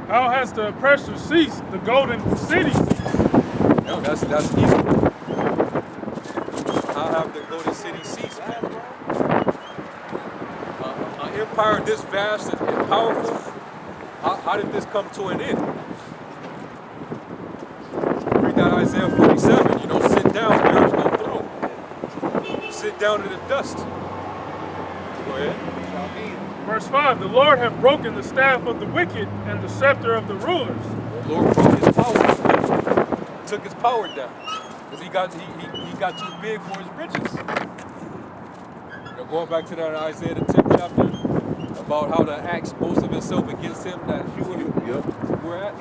How has the oppressor ceased? The golden city ceased. No, that's easy. How have the golden city ceased, man? An empire this vast and powerful, how did this come to an end? Read that Isaiah 47, sit down, there is no throne. Sit down in the dust. Go ahead. Verse 5, the Lord hath broken the staff of the wicked and the scepter of the rulers. The Lord broke his power. Took his power down. Because he got too big for his britches. Going back to that Isaiah the 10th chapter about how the axe boasts of himself against him that he were at.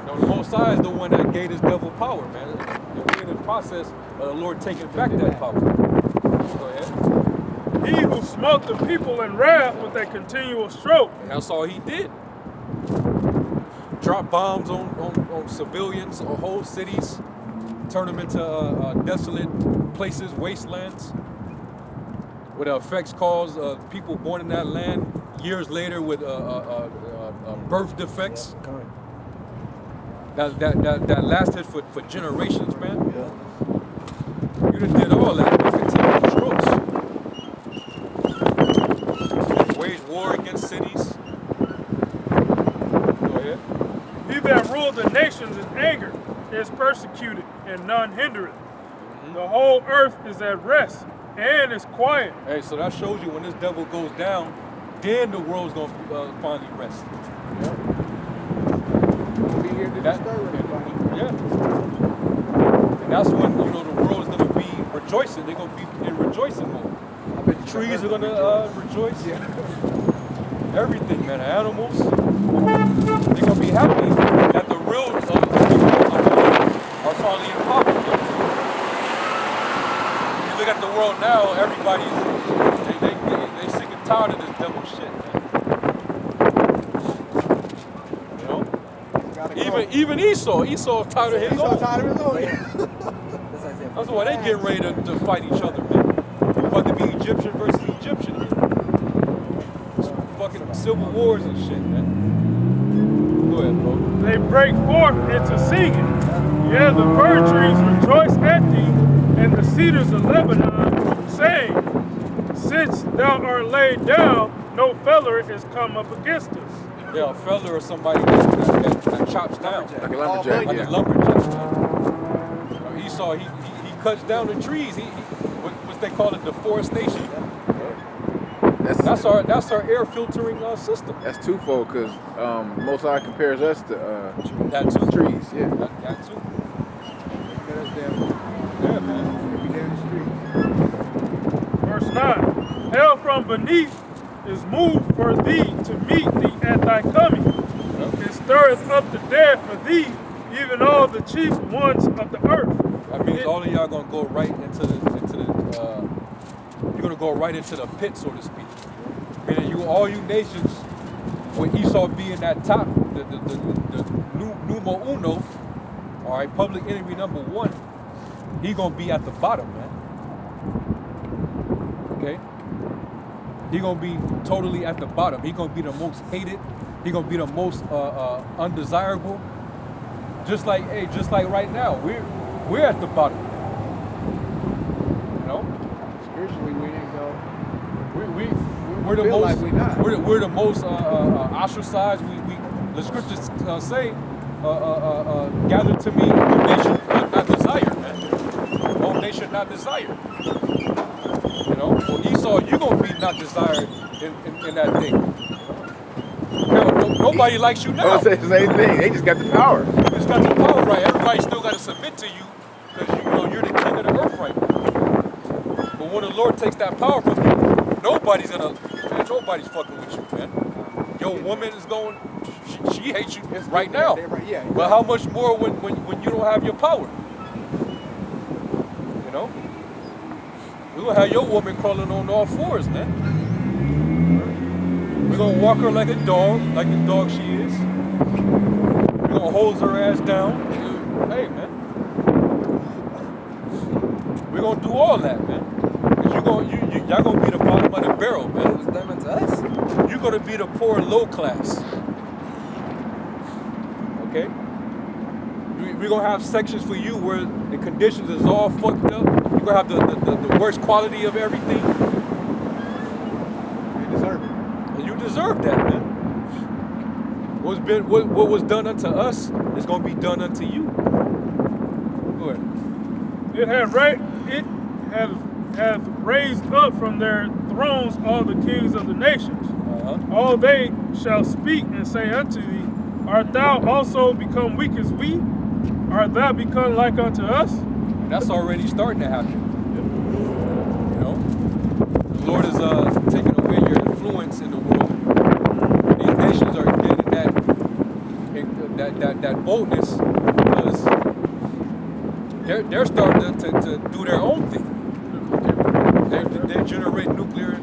The Most High is the one that gave this devil power, man. We're in the process of the Lord taking back that power. Go ahead. He who smote the people in wrath with a continual stroke. And that's all he did. Drop bombs on civilians or whole cities, turn them into desolate places, wastelands, with the effects caused people born in that land years later with birth defects. That lasted for generations, man. Yeah. You done did all that with continual strokes. Wage war against cities. Go ahead. He that ruled the nations in anger is persecuted, and none hindereth. The whole earth is at rest, and is quiet. Hey, so that shows you when this devil goes down, then the world's gonna finally rest. Be here to disturb everybody. Yeah. And that's when the world is gonna be rejoicing. They're gonna be in rejoicing mode. I bet Trees are gonna rejoice. Yeah. Everything, man. Animals. They're gonna be happy that the real people are finally in power. You look at the world now, everybody's they sick and tired of this devil shit, man. Even Esau's tired of his own. That's why they get ready to fight each other, man. It's about to be Egyptian versus Egyptian here. Fucking civil wars and shit, man. Go ahead, bro. They break forth into singing. Yeah, the fir trees rejoice at thee, and the cedars of Lebanon, saying, since thou art laid down, no feller is come up against us. Yeah, a fella or somebody that chops down. Like a lumberjack. Like a lumberjack, man. Esau, he cuts down the trees. He what they call it, deforestation. That's our air filtering system. That's twofold, because Most High compares us to That too. trees. Yeah. That too. Cut us down. Yeah, man. We down the street. Verse 9, hell from beneath is moved for thee to meet thee at thy coming. It stirreth up the dead for thee, even all the chief ones of the earth. That means all of y'all gonna go right into the you're gonna go right into the pit, so to speak. Meaning all you nations, with Esau being at top, the numero uno, all right, public enemy number one, he gonna be at the bottom, man. Okay? He gonna be totally at the bottom. He gonna be the most hated. He gonna be the most undesirable. Just like right now, we're at the bottom. Spiritually, we didn't go. We're the feel most. like we not. We're the most ostracized. The scriptures say, "Gather to me, whom they should not desire, man. Whom they should not desire." Well, Esau, you're gonna be not desired in that day. Hell, nobody likes you I now. was saying the same thing. They just got the power. It's got the power right. Everybody still got to submit to you because you're the king of the earth right now. But when the Lord takes that power from you, nobody's fucking with you, man. Your woman is going, she hates you right now. Yeah. But how much more when you don't have your power? We're gonna have your woman crawling on all fours, man. We're gonna walk her like a dog she is. We're gonna hose her ass down. Hey, man. We're gonna do all that, man. y'all gonna be the bottom of the barrel, It man. was done unto us. You're gonna be the poor low class. Okay? We're gonna have sections for you where the conditions is all fucked up. You're gonna have the worst quality of everything. You deserve it. And you deserve that, man. What was done unto us is gonna be done unto you. Go ahead. It hath raised up from their thrones all the kings of the nations. All they shall speak and say unto thee, Art thou also become weak as we? Art thou become like unto us? And that's already starting to happen. You know? The Lord is taking away your influence in the world. These nations are getting that boldness because they're starting to do their own thing. They generate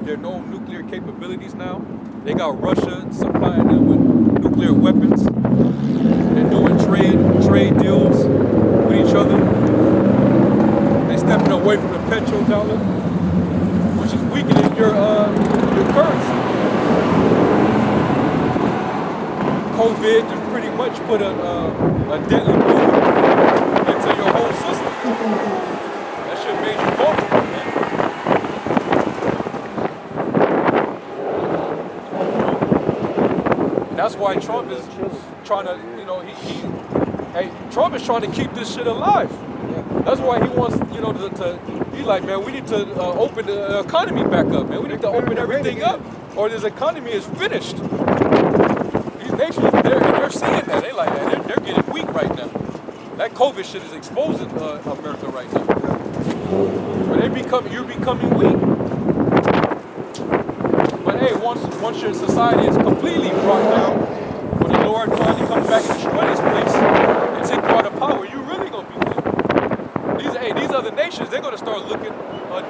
their own nuclear capabilities now. They got Russia supplying them with nuclear weapons. They're doing trade deals with each other. They're stepping away from the petrodollar, which is weakening your currency. COVID just pretty much put a deadly blow into your whole system. That shit made you vulnerable, man. And that's why Trump is trying to, Trump is trying to keep this shit alive. That's why he wants, to be like, man, we need to open the economy back up, man. We need to open everything up, or this economy is finished. These nations, they're seeing that. They like that. They're getting weak right now. That COVID shit is exposing America right now. But you're becoming weak. But hey, once your society is completely brought down, when the Lord finally comes back and destroy this place and take you out of power, you really gonna be weak. These other nations, they're gonna start looking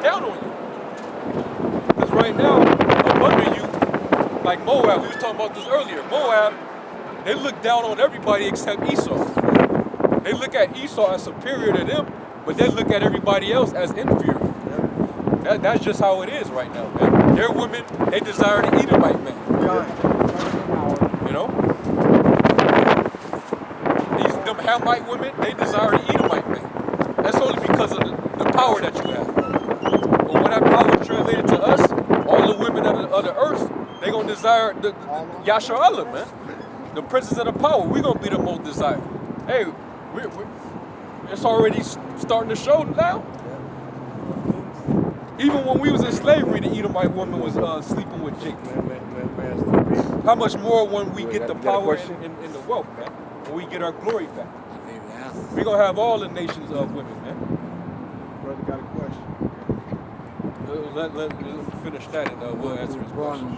down on you. Because right now, up under you, like Moab, we was talking about this earlier. Moab, they look down on everybody except Esau. They look at Esau as superior to them, but they look at everybody else as inferior. That's just how it is right now, man. Their women, they desire the Edomite man. You know? Them Hamite women, they desire the Edomite man. That's only because of the power that you have. But when that power is translated to us, all the women of the earth, they gonna desire the Yashar Allah, man. The princes of the power, we gonna be the most desired. Hey, it's already starting to show now. Even when we was in slavery, the Edomite woman was sleeping with Jake. How much more when we get the power and the wealth, man? When we get our glory back. We're going to have all the nations of women, man. Brother got a question. Let finish that and we'll answer his question.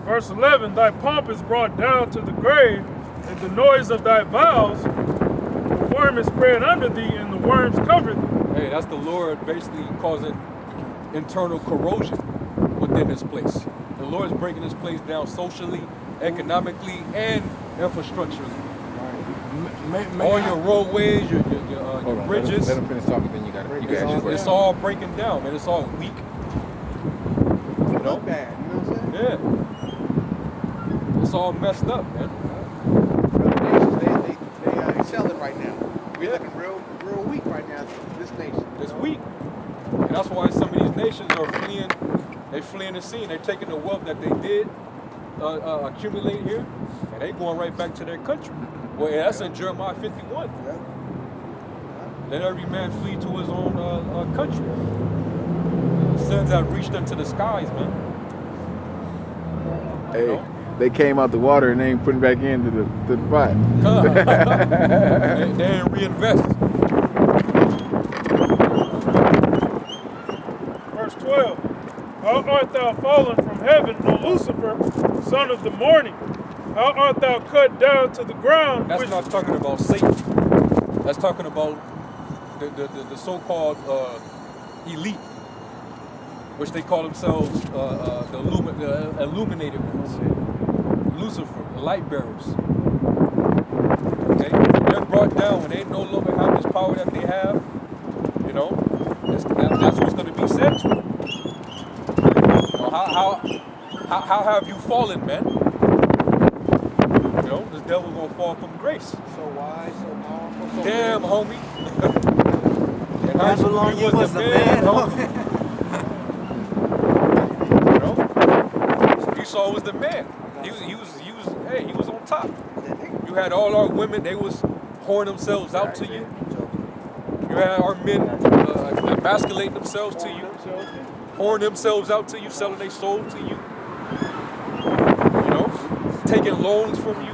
Verse 11, Thy pomp is brought down to the grave, and the noise of thy vows, the worm is spread under thee, and the worms cover thee. Hey, that's the Lord basically causing internal corrosion within this place. The Lord is breaking this place down socially, economically, and infrastructurally. All your roadways, your bridges. Let him finish talking, then you got it. It's all breaking down, man. It's all weak. You know? Bad, you know what I'm saying? Yeah. It's all messed up, man. They excelling right now. We're looking real weak right now. This nation. It's weak. And that's why some of these nations are fleeing. They fleeing the scene. They're taking the wealth that they did accumulate here, and they going right back to their country. Well, that's in Jeremiah 51. Let every man flee to his own country. The sins have reached unto the skies, man. Hey, they came out the water and they ain't putting back into the pot. They ain't reinvest. Verse 12, How art thou fallen from heaven, O Lucifer, son of the morning? How art thou cut down to the ground? That's not talking about Satan. That's talking about the so-called elite, which they call themselves the illuminated ones. Lucifer, the light bearers. Okay? They're brought down when they no longer have this power that they have. You know? That's what's going to be said to him. How have you fallen, man? You know, this devil gonna fall from grace. So wise, so powerful, so Damn, good. homie. And Babylon, you was the man, homie. You know, Esau was the man. He was on top. You had all our women; they was whoring themselves out to you. You had our men emasculating themselves to you, whoring themselves out to you, selling their soul to you. You know, taking loans from you,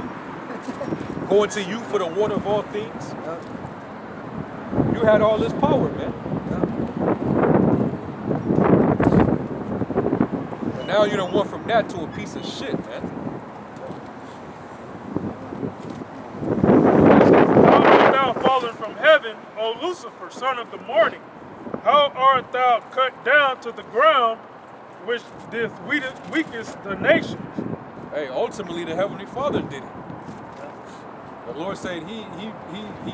going to you for the water of all things. You had all this power, man. And now you done went from that to a piece of shit, man. How art thou fallen from heaven, O Lucifer, son of the morning? How art thou cut down to the ground, which did weakest the nations? Hey, ultimately the Heavenly Father did it. The Lord said he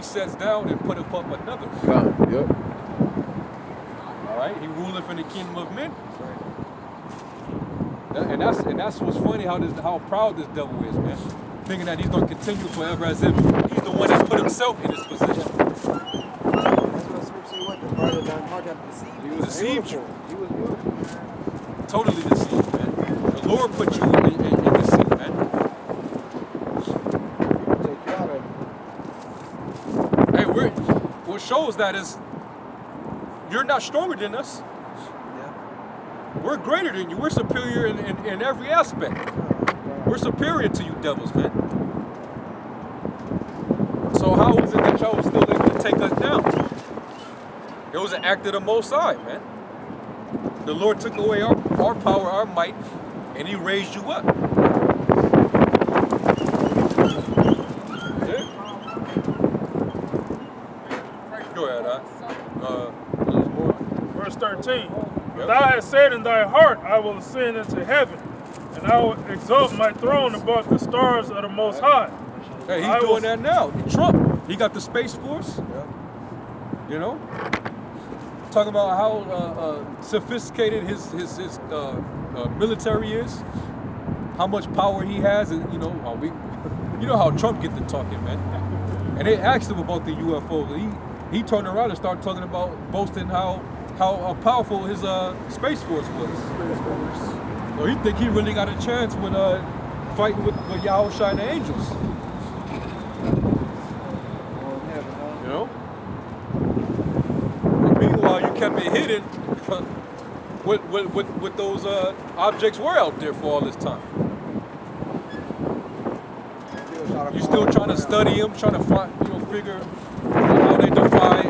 sets down and putteth up another. Come. Yep. All right, he ruleth in the kingdom of men. And that's what's funny how proud this devil is, man. Thinking that he's gonna continue forever as if he's the one that put himself in his position. That's what Scripture what the brother done heart got deceived. He was deceived you. He was beautiful. Totally deceived, man. The Lord put you in deceit, man. Take you out of Hey, what shows that is you're not stronger than us. We're greater than you. We're superior in every aspect. We're superior to you devils, man. So how is it that y'all was still able to take us down? It was an act of the Most High, man. The Lord took away our power, our might, and he raised you up. Yeah. Go ahead, Verse 13. Yep. Thou hast said in thy heart, I will ascend into heaven, and I will exalt my throne above the stars of the Most High. Hey, I he's will- doing that now. Trump, he got the Space Force. You know, talking about how sophisticated his military is, how much power he has, and you know how Trump get to talking, man. And they asked him about the UFO. He turned around and started talking about boasting how powerful his Space Force was. So he think he really got a chance with fighting with Yahushua and the angels. You know? But meanwhile, you kept it hidden what those objects were out there for all this time. You still trying to study them, trying to find, figure how they defy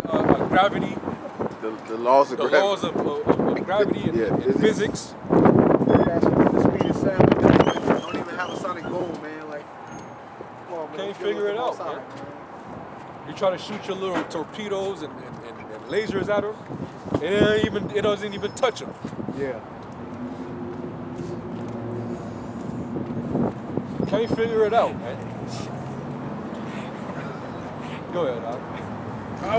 gravity, The laws of the gravity. laws of gravity and, Yeah, and physics. That's the speed of sound. Don't even have a sonic boom, man. Like, come on, man. Can't Let's get figure with it the out, outside, man. You try to shoot your little torpedoes and lasers at them, and it doesn't even touch them. Yeah. Can't figure it out, man. Go ahead, Al. I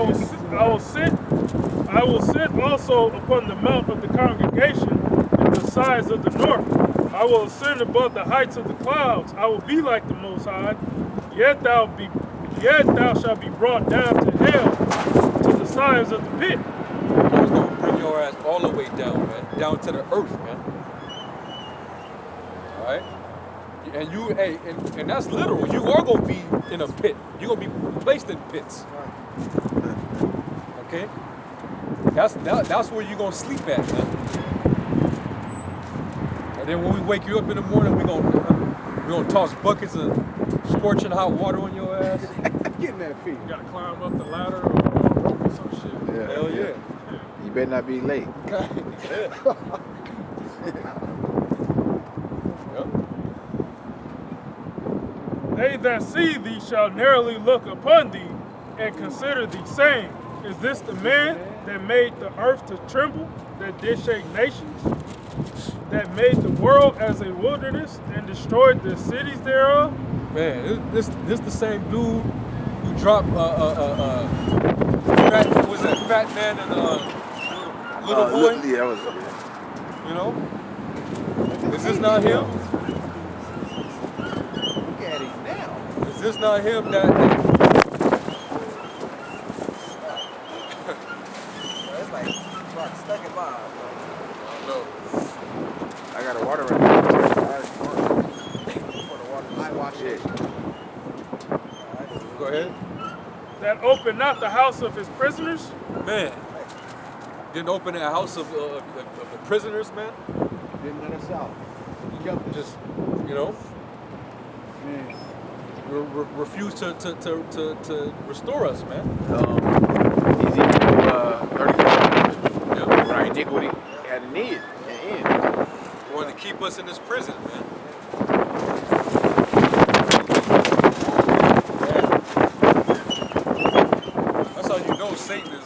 will sit also upon the mount of the congregation in the sides of the north. I will ascend above the heights of the clouds. I will be like the Most High. Yet thou shalt be brought down to hell, to the sides of the pit. I was gonna bring your ass all the way down, man, down to the earth, man. All right. And and that's literal. You are gonna be in a pit. You're gonna be placed in pits. Okay. That's where you're gonna sleep at, man. And then when we wake you up in the morning, we're gonna toss buckets of scorching hot water on your ass. Getting that feet. You gotta climb up the ladder or some shit. Yeah. Hell yeah. You better not be late. Yep. They that see thee shall narrowly look upon thee and consider thee, saying, Is this the man that made the earth to tremble, that did shake nations, that made the world as a wilderness and destroyed the cities thereof? Man, this the same dude who dropped Fat Man and little boy. Yeah, that was. You know, is this not him? Look at him now. Is this not him that It's like rock stuck in my eye, no. I got a water right now. I watch it. Go ahead. That opened not the house of his prisoners. Man, didn't open a house of the prisoners, man. Didn't let us out. He kept us. Just, you know, Man. refuse to restore us, man. Ezekiel 34. Yeah. Right, iniquity had a need and end. Wanted to keep us in this prison, man. That's how you know Satan is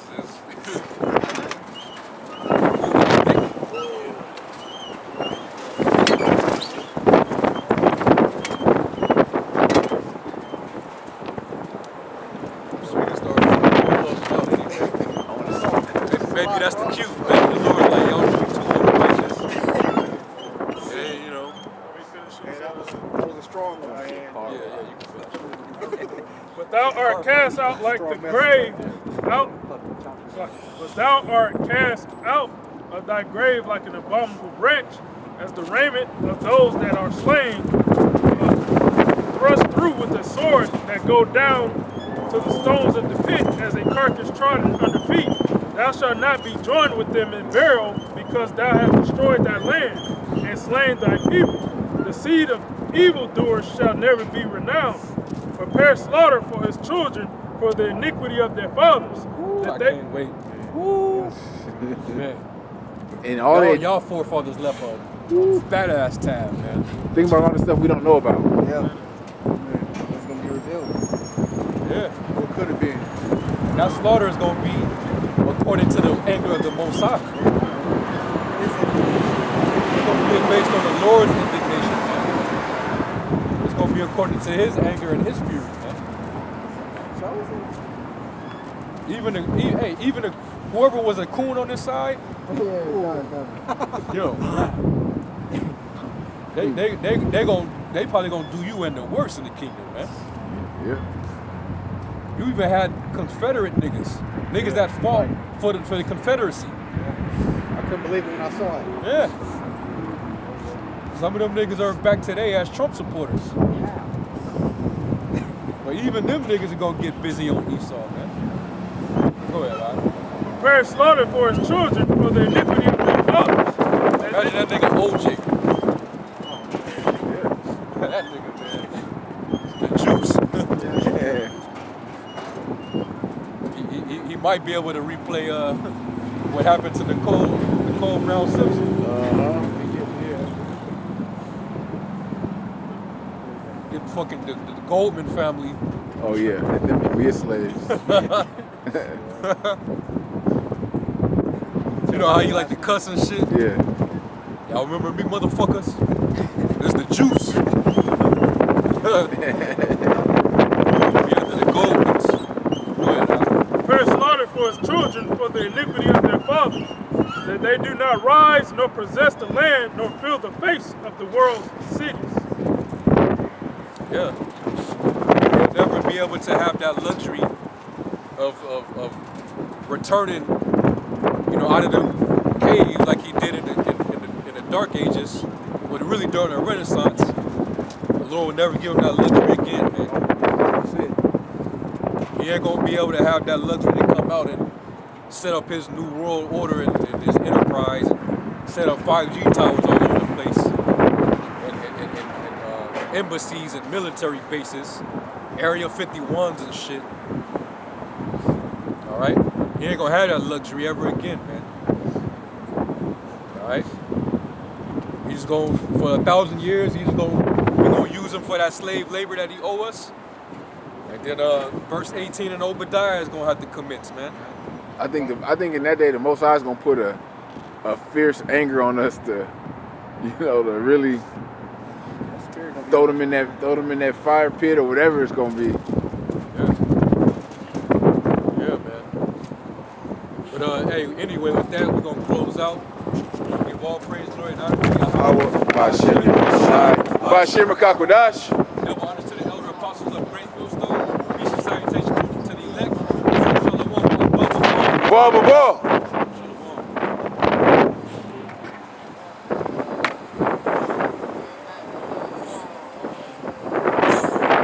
maybe that's the cue. Maybe the Lord like, yo, you too little righteous. Yeah, you know. Man, that was a strong one. Man. Yeah, you can feel it. But thou art cast out like the grave, out. But thou art cast out of thy grave like an abominable branch, as the raiment of those that are slain, thrust through with a sword that go down to the stones of the pit, as a carcass trodden under feet. Thou shalt not be joined with them in burial, because thou hast destroyed thy land and slain thy people. The seed of evildoers shall never be renowned. Prepare slaughter for his children for the iniquity of their fathers. I That they, can't wait. Woo. Man. And all that, Y'all forefathers left a fat ass tab, man. think about all the stuff we don't know about. Yeah. It's gonna be revealed. Yeah. What could have been? That slaughter is gonna be according to the anger of the Most High. It's gonna be based on the Lord's indignation, man. It's gonna be according to His anger and His fury, man. Even whoever was a coon on this side, yo, they probably gonna do you in the worst in the kingdom, man. Yeah. You even had Confederate niggas that fought for the Confederacy. I couldn't believe it when I saw it. Yeah. Some of them niggas are back today as Trump supporters. But even them niggas are gonna get busy on Esau, man. Go ahead, Rod. prepare slaughter for his children for the iniquity of their fathers. Imagine that nigga OJ. That nigga, man. The juice. He might be able to replay what happened to Nicole Brown Simpson. Get fucking the Goldman family. Oh yeah, let them be his slaves. You know how you like to cuss and shit? Yeah. Y'all remember me, motherfuckers? This the juice. Yeah, the Goldmans. Go ahead, Al. Prepare slaughter for his children for the iniquity of their fathers, that they do not rise nor possess the land nor fill the face of the world's cities. Yeah. You'll never be able to have that luxury of returning, out of the cave like he did in the Dark Ages, but really during the Renaissance. The Lord will never give him that luxury again, man. That's it. He ain't gonna be able to have that luxury to come out and set up his new world order and his enterprise, and set up 5G towers all over the place, and embassies and military bases, Area 51s and shit. All right, he ain't gonna have that luxury ever again, man. All right, he's going for 1,000 years. We're gonna use him for that slave labor that he owe us. And then verse 18 in Obadiah is gonna have to commence, man. I think in that day the Most High is gonna put a fierce anger on us to really throw them in that fire pit or whatever it's gonna be. Yeah, man. But Hey, anyway, with that, we're gonna close out. Give all praise, glory, and honor to Yahweh. Bashem Makakwadash. Double honors to the elder apostles of Great Millstone. Peace and salutation to the elect. Shalom. Ball.